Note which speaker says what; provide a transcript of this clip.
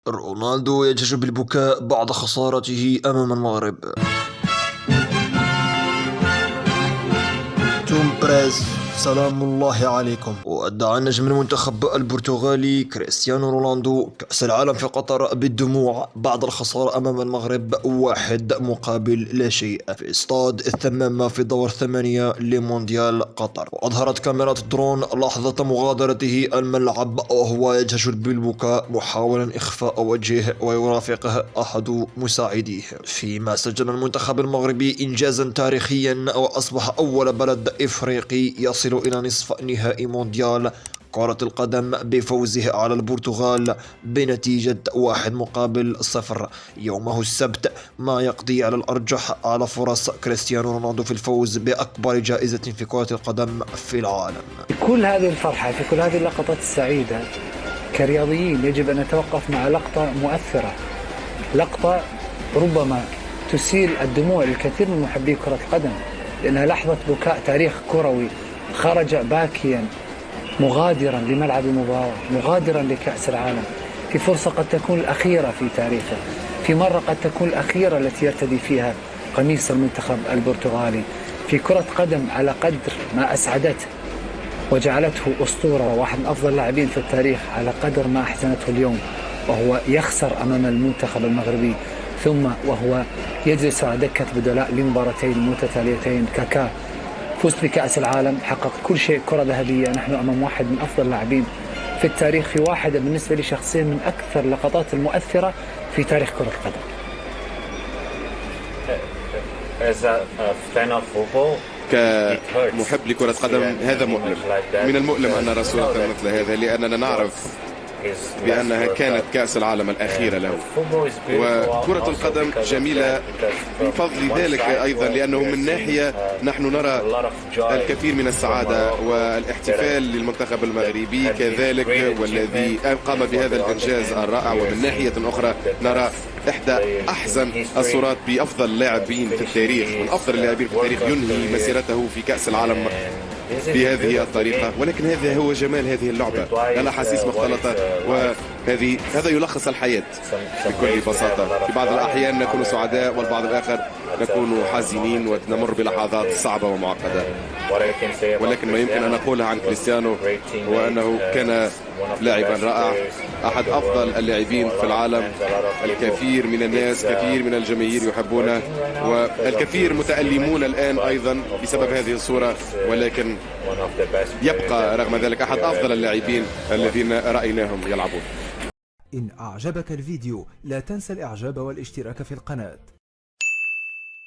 Speaker 1: رونالدو يجهش بالبكاء بعد خسارته أمام المغرب. توم بريز سلام الله عليكم. ودع نجم المنتخب البرتغالي كريستيانو رونالدو كأس العالم في قطر بالدموع بعد الخسارة أمام المغرب 1-0 في استاد الثمامة في دور 8 لمونديال قطر. وأظهرت كاميرات الدرون لحظة مغادرته الملعب وهو يجهش بالبكاء محاولا إخفاء وجهه ويرافقه أحد مساعديه، فيما سجل المنتخب المغربي إنجازا تاريخيا وأصبح أول بلد إفريقي يصل إلى نصف نهائي مونديال كرة القدم بفوزه على البرتغال بنتيجة 1-0 يومه السبت، ما يقضي على الأرجح على فرص كريستيانو رونالدو في الفوز بأكبر جائزة في كرة القدم في العالم.
Speaker 2: في كل هذه الفرحة، في كل هذه اللقطات السعيدة، كرياضيين يجب أن نتوقف مع لقطة مؤثرة، لقطة ربما تسيل الدموع للكثير من محبي كرة القدم، لأنها لحظة بكاء تاريخ كروي. خرج باكيا مغادرا لملعب المباراة، مغادرا لكأس العالم، في فرصة قد تكون الأخيرة في تاريخه، في مرة قد تكون الأخيرة التي يرتدي فيها قميص المنتخب البرتغالي، في كرة قدم على قدر ما أسعدته وجعلته أسطورة وواحد من أفضل اللاعبين في التاريخ، على قدر ما أحزنته اليوم وهو يخسر أمام المنتخب المغربي، ثم وهو يجلس على دكة بدلاء لمباراتين متتاليتين. كاكا فزت بكأس العالم، حقق كل شيء، كرة ذهبية. نحن أمام واحد من أفضل اللاعبين في التاريخ، في واحدة بالنسبة لي شخصيا من أكثر اللقطات المؤثرة في تاريخ كرة القدم.
Speaker 3: كمحب لكرة قدم هذا مؤلم، من المؤلم أن نرى صورة مثل هذا، لأننا نعرف بأنها كانت كأس العالم الأخيرة له. وكرة القدم جميلة بفضل ذلك أيضا، لأنه من ناحية نحن نرى الكثير من السعادة والاحتفال للمنتخب المغربي كذلك والذي قام بهذا الإنجاز الرائع، ومن ناحية أخرى نرى إحدى أحزن الصورات بأفضل لاعبين في التاريخ، من أفضل اللاعبين في التاريخ ينهي مسيرته في كأس العالم بهذه الطريقة. ولكن هذا هو جمال هذه اللعبة، الأحاسيس مختلطة، هذا يلخص الحياة بكل بساطة. في بعض الأحيان نكون سعداء والبعض الآخر نكون حزينين ونمر بلحظات صعبة ومعقدة، ولكن ما يمكن أن نقوله عن كريستيانو هو أنه كان لاعبا رائع، أحد أفضل اللاعبين في العالم. الكثير من الناس، كثير من الجماهير يحبونه، والكثير متألمون الآن أيضا بسبب هذه الصورة، ولكن يبقى رغم ذلك أحد أفضل اللاعبين الذين رأيناهم يلعبون.
Speaker 4: إن أعجبك الفيديو لا تنسى الإعجاب والاشتراك في القناة.